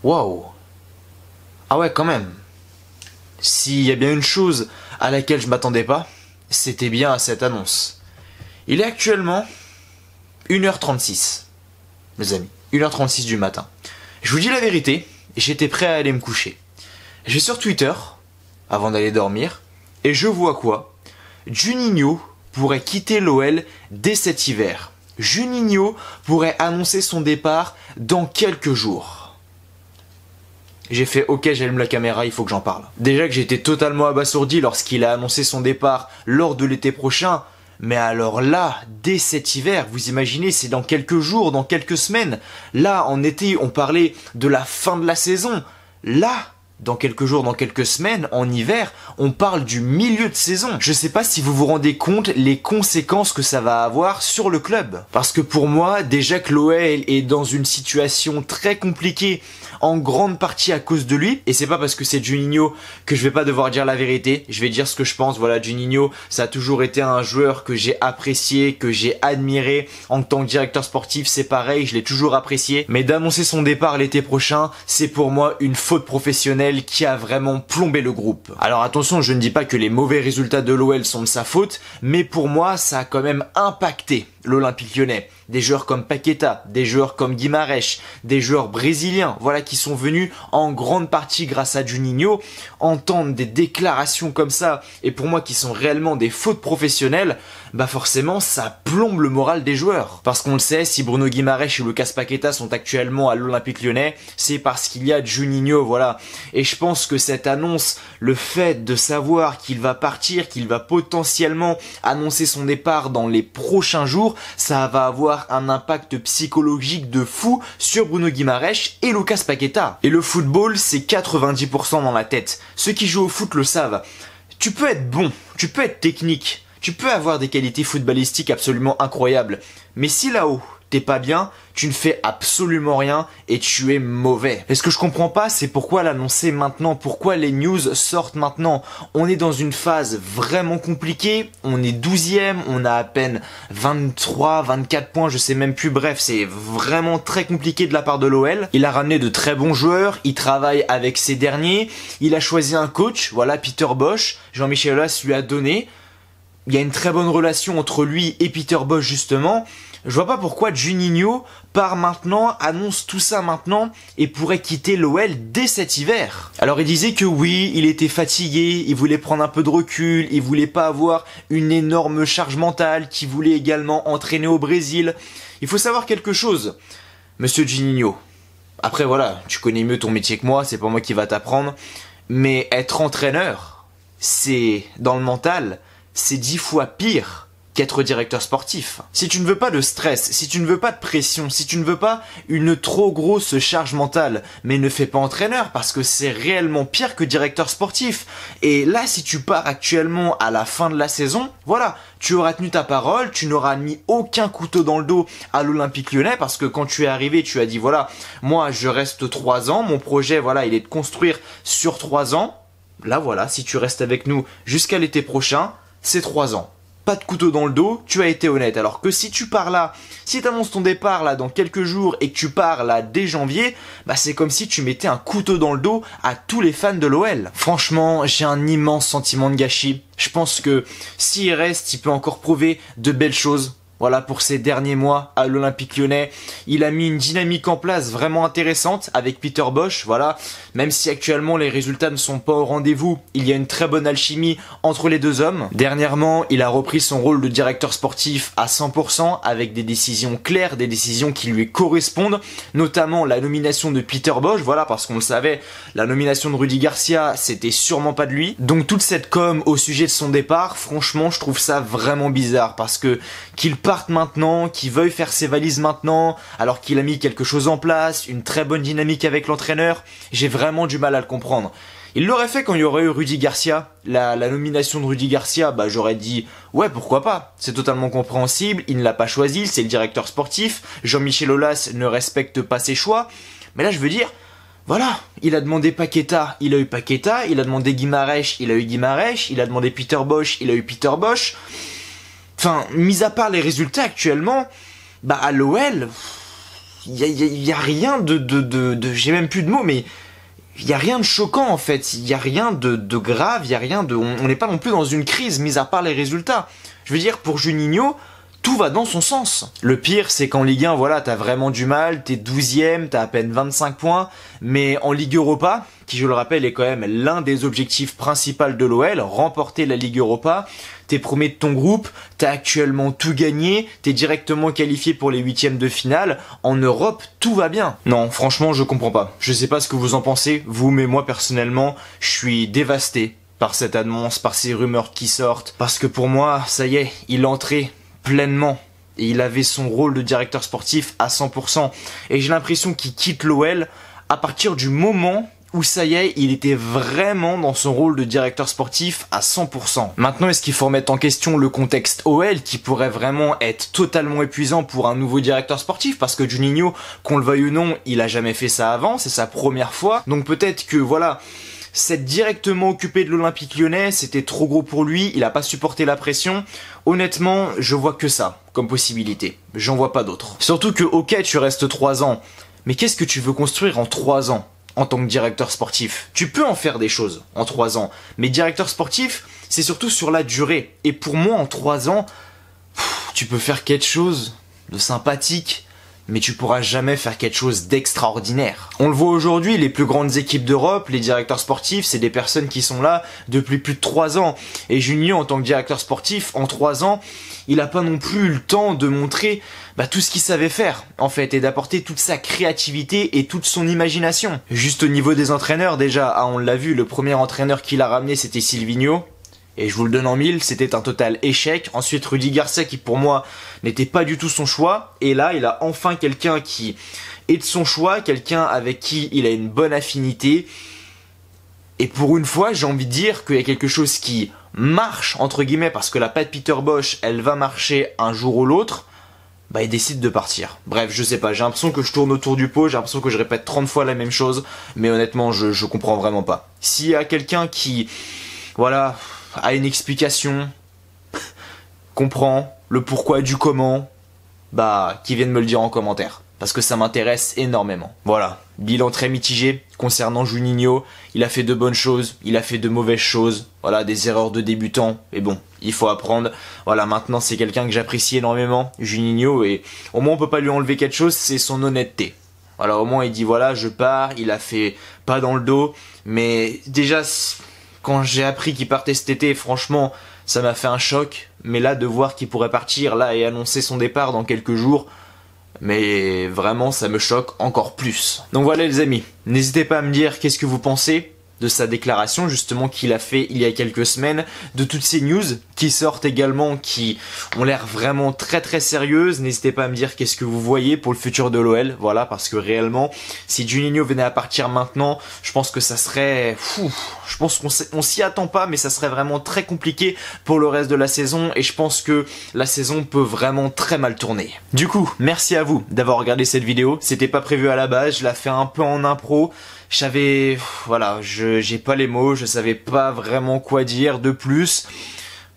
Waouh. Ah ouais, quand même. S'il y a bien une chose à laquelle je m'attendais pas, c'était bien à cette annonce. Il est actuellement 1h36, mes amis. 1h36 du matin. Je vous dis la vérité, j'étais prêt à aller me coucher. Je vais sur Twitter, avant d'aller dormir, et je vois quoi? Juninho pourrait quitter l'OL dès cet hiver. Juninho pourrait annoncer son départ dans quelques jours. J'ai fait ok, j'allume la caméra, il faut que j'en parle. Déjà que j'étais totalement abasourdi lorsqu'il a annoncé son départ lors de l'été prochain, mais alors là, dès cet hiver, vous imaginez, c'est dans quelques jours, dans quelques semaines. Là, en été, on parlait de la fin de la saison. Là, dans quelques jours, dans quelques semaines, en hiver, on parle du milieu de saison. Je sais pas si vous vous rendez compte les conséquences que ça va avoir sur le club. Parce que pour moi, déjà que l'OL est dans une situation très compliquée, en grande partie à cause de lui, et c'est pas parce que c'est Juninho que je vais pas devoir dire la vérité, je vais dire ce que je pense. Voilà, Juninho, ça a toujours été un joueur que j'ai apprécié, que j'ai admiré. En tant que directeur sportif, c'est pareil, je l'ai toujours apprécié. Mais d'annoncer son départ l'été prochain, c'est pour moi une faute professionnelle qui a vraiment plombé le groupe. Alors attention, je ne dis pas que les mauvais résultats de l'OL sont de sa faute, mais pour moi, ça a quand même impacté l'Olympique Lyonnais. Des joueurs comme Paqueta, des joueurs comme Guimarães, des joueurs brésiliens, voilà, qui sont venus en grande partie grâce à Juninho, entendre des déclarations comme ça, et pour moi qui sont réellement des fautes professionnelles, bah forcément ça plombe le moral des joueurs. Parce qu'on le sait, si Bruno Guimarães et Lucas Paqueta sont actuellement à l'Olympique Lyonnais, c'est parce qu'il y a Juninho, voilà. Et je pense que cette annonce, le fait de savoir qu'il va partir, qu'il va potentiellement annoncer son départ dans les prochains jours, ça va avoir un impact psychologique de fou sur Bruno Guimarães et Lucas Paqueta. Et le football, c'est 90% dans la tête. Ceux qui jouent au foot le savent. Tu peux être bon, tu peux être technique, tu peux avoir des qualités footballistiques absolument incroyables, mais si là-haut, t'es pas bien, tu ne fais absolument rien et tu es mauvais. Et ce que je comprends pas, c'est pourquoi l'annoncer maintenant, pourquoi les news sortent maintenant. On est dans une phase vraiment compliquée, on est 12e, on a à peine 23, 24 points, je sais même plus, bref, c'est vraiment très compliqué de la part de l'OL. Il a ramené de très bons joueurs, il travaille avec ces derniers, il a choisi un coach, voilà, Peter Bosz, Jean-Michel Aulas lui a donné. Il y a une très bonne relation entre lui et Peter Bosz justement. Je vois pas pourquoi Juninho part maintenant, annonce tout ça maintenant et pourrait quitter l'OL dès cet hiver. Alors il disait que oui, il était fatigué, il voulait prendre un peu de recul, il voulait pas avoir une énorme charge mentale, qu'il voulait également entraîner au Brésil. Il faut savoir quelque chose, monsieur Juninho. Après voilà, tu connais mieux ton métier que moi, c'est pas moi qui va t'apprendre, mais être entraîneur, c'est dans le mental, c'est 10 fois pire qu'être directeur sportif. Si tu ne veux pas de stress, si tu ne veux pas de pression, si tu ne veux pas une trop grosse charge mentale, mais ne fais pas entraîneur parce que c'est réellement pire que directeur sportif. Et là, si tu pars actuellement à la fin de la saison, voilà, tu auras tenu ta parole, tu n'auras mis aucun couteau dans le dos à l'Olympique Lyonnais parce que quand tu es arrivé, tu as dit voilà, moi je reste 3 ans, mon projet voilà, il est de construire sur 3 ans. Là voilà, si tu restes avec nous jusqu'à l'été prochain, c'est 3 ans. Pas de couteau dans le dos, tu as été honnête. Alors que si tu pars là, si tu annonces ton départ là dans quelques jours et que tu pars là dès janvier, bah c'est comme si tu mettais un couteau dans le dos à tous les fans de l'OL. Franchement, j'ai un immense sentiment de gâchis. Je pense que s'il reste, il peut encore prouver de belles choses. Voilà, pour ces derniers mois à l'Olympique Lyonnais, il a mis une dynamique en place vraiment intéressante avec Peter Bosz, voilà. Même si actuellement les résultats ne sont pas au rendez-vous, il y a une très bonne alchimie entre les deux hommes. Dernièrement, il a repris son rôle de directeur sportif à 100% avec des décisions claires, des décisions qui lui correspondent, notamment la nomination de Peter Bosz, voilà, parce qu'on le savait, la nomination de Rudy Garcia, c'était sûrement pas de lui. Donc toute cette com au sujet de son départ, franchement, je trouve ça vraiment bizarre parce que qu'il parte maintenant, qu'il veuille faire ses valises maintenant, alors qu'il a mis quelque chose en place, une très bonne dynamique avec l'entraîneur, j'ai vraiment du mal à le comprendre. Il l'aurait fait quand il y aurait eu Rudy Garcia, la nomination de Rudy Garcia, bah j'aurais dit ouais pourquoi pas, c'est totalement compréhensible, il ne l'a pas choisi, c'est le directeur sportif, Jean-Michel Aulas ne respecte pas ses choix, mais là je veux dire, voilà, il a demandé Paqueta, il a eu Paqueta, il a demandé Guimarães, il a eu Guimarães, il a demandé Peter Bosz, il a eu Peter Bosz. Enfin, mis à part les résultats actuellement, bah à l'OL, y a rien j'ai même plus de mots, mais il y a rien de choquant en fait, il y a rien de grave, il y a rien de, on n'est pas non plus dans une crise, mis à part les résultats. Je veux dire, pour Juninho, tout va dans son sens. Le pire, c'est qu'en Ligue 1, voilà, t'as vraiment du mal, t'es 12ème, t'as à peine 25 points, mais en Ligue Europa, qui je le rappelle est quand même l'un des objectifs principaux de l'OL, remporter la Ligue Europa, t'es premier de ton groupe, t'as actuellement tout gagné, t'es directement qualifié pour les 8e de finale, en Europe, tout va bien. Non, franchement, je comprends pas. Je sais pas ce que vous en pensez, vous, mais moi, personnellement, je suis dévasté par cette annonce, par ces rumeurs qui sortent, parce que pour moi, ça y est, il entrait pleinement et il avait son rôle de directeur sportif à 100%, et j'ai l'impression qu'il quitte l'OL à partir du moment où ça y est, il était vraiment dans son rôle de directeur sportif à 100%. Maintenant, est-ce qu'il faut remettre en question le contexte OL qui pourrait vraiment être totalement épuisant pour un nouveau directeur sportif, parce que Juninho, qu'on le veuille ou non, il a jamais fait ça avant, c'est sa première fois, donc peut-être que voilà, s'être directement occupé de l'Olympique Lyonnais, c'était trop gros pour lui, il a pas supporté la pression. Honnêtement, je vois que ça comme possibilité. J'en vois pas d'autres. Surtout que, ok, tu restes 3 ans, mais qu'est-ce que tu veux construire en 3 ans en tant que directeur sportif? Tu peux en faire des choses en 3 ans, mais directeur sportif, c'est surtout sur la durée. Et pour moi, en 3 ans, tu peux faire quelque chose de sympathique, mais tu pourras jamais faire quelque chose d'extraordinaire. On le voit aujourd'hui, les plus grandes équipes d'Europe, les directeurs sportifs, c'est des personnes qui sont là depuis plus de 3 ans. Et Juninho, en tant que directeur sportif, en 3 ans, il a pas non plus eu le temps de montrer tout ce qu'il savait faire, en fait, et d'apporter toute sa créativité et toute son imagination. Juste au niveau des entraîneurs, déjà, on l'a vu, le premier entraîneur qu'il a ramené, c'était Silvinho. Et je vous le donne en mille, c'était un total échec. Ensuite, Rudy Garcia, qui pour moi n'était pas du tout son choix. Et là, il a enfin quelqu'un qui est de son choix, quelqu'un avec qui il a une bonne affinité. Et pour une fois, j'ai envie de dire qu'il y a quelque chose qui marche, entre guillemets, parce que la patte Peter Bosz, elle va marcher un jour ou l'autre. Il décide de partir. Bref, je sais pas, j'ai l'impression que je tourne autour du pot, j'ai l'impression que je répète 30 fois la même chose. Mais honnêtement, je comprends vraiment pas. S'il y a quelqu'un qui, voilà, a une explication, comprend le pourquoi du comment, qui vienne me le dire en commentaire, parce que ça m'intéresse énormément. Voilà, bilan très mitigé concernant Juninho. Il a fait de bonnes choses, il a fait de mauvaises choses, voilà, des erreurs de débutant, mais bon, il faut apprendre. Voilà, maintenant c'est quelqu'un que j'apprécie énormément, Juninho, et au moins on peut pas lui enlever quelque chose, c'est son honnêteté. Voilà, au moins il dit voilà, je pars, il a fait pas dans le dos, mais déjà, quand j'ai appris qu'il partait cet été, franchement, ça m'a fait un choc. Mais là, de voir qu'il pourrait partir là et annoncer son départ dans quelques jours, mais vraiment, ça me choque encore plus. Donc voilà les amis, n'hésitez pas à me dire qu'est-ce que vous pensez de sa déclaration justement qu'il a fait il y a quelques semaines, de toutes ces news qui sortent également, qui ont l'air vraiment très très sérieuses. N'hésitez pas à me dire qu'est-ce que vous voyez pour le futur de l'OL, voilà, parce que réellement, si Juninho venait à partir maintenant, je pense que ça serait, je pense qu'on s'y attend pas, mais ça serait vraiment très compliqué pour le reste de la saison, et je pense que la saison peut vraiment très mal tourner. Du coup, merci à vous d'avoir regardé cette vidéo, c'était pas prévu à la base, je la fais un peu en impro. Je savais, voilà, j'ai pas les mots, je savais pas vraiment quoi dire de plus.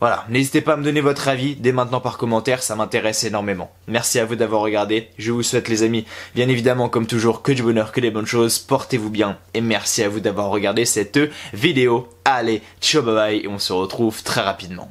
Voilà, n'hésitez pas à me donner votre avis dès maintenant par commentaire, ça m'intéresse énormément. Merci à vous d'avoir regardé, je vous souhaite les amis, bien évidemment comme toujours, que du bonheur, que des bonnes choses, portez-vous bien, et merci à vous d'avoir regardé cette vidéo. Allez, ciao bye bye, et on se retrouve très rapidement.